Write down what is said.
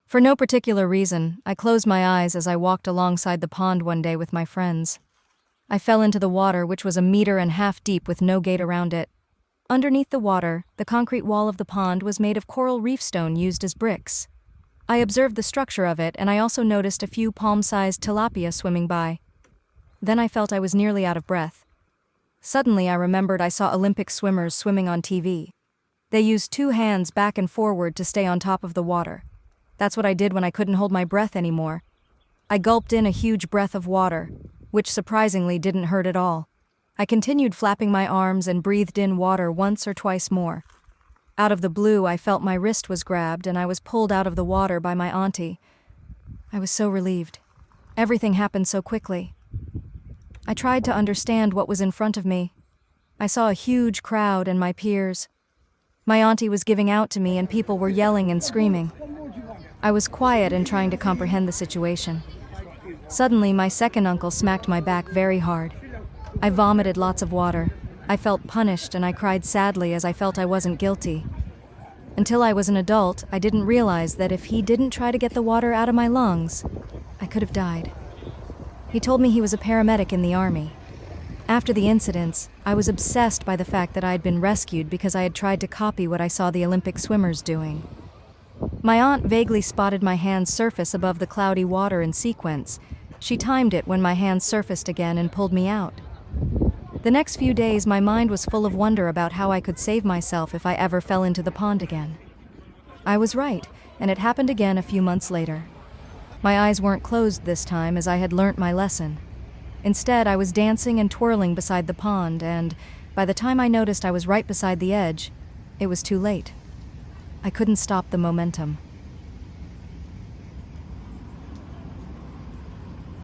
For no particular reason, I closed my eyes as I walked alongside the pond one day with my friends. I fell into the water, which was 1.5 meters deep with no gate around it. Underneath the water, the concrete wall of the pond was made of coral reef stone used as bricks. I observed the structure of it, and I also noticed a few palm-sized tilapia swimming by. Then I felt I was nearly out of breath. Suddenly I remembered I saw Olympic swimmers swimming on TV. They used 2 hands back and forward to stay on top of the water. That's what I did when I couldn't hold my breath anymore. I gulped in a huge breath of water, which surprisingly didn't hurt at all. I continued flapping my arms and breathed in water once or twice more. Out of the blue, I felt my wrist was grabbed and I was pulled out of the water by my auntie. I was so relieved. Everything happened so quickly. I tried to understand what was in front of me. I saw a huge crowd and my peers. My auntie was giving out to me and people were yelling and screaming. I was quiet and trying to comprehend the situation. Suddenly, my second uncle smacked my back very hard. I vomited lots of water. I felt punished and I cried sadly as I felt I wasn't guilty. Until I was an adult, I didn't realize that if he didn't try to get the water out of my lungs, I could have died. He told me he was a paramedic in the army. After the incidents, I was obsessed by the fact that I had been rescued because I had tried to copy what I saw the Olympic swimmers doing. My aunt vaguely spotted my hands surface above the cloudy water in sequence. She timed it when my hands surfaced again and pulled me out. The next few days, my mind was full of wonder about how I could save myself if I ever fell into the pond again. I was right, and it happened again a few months later. My eyes weren't closed this time as I had learnt my lesson. Instead, I was dancing and twirling beside the pond, and by the time I noticed I was right beside the edge, it was too late. I couldn't stop the momentum.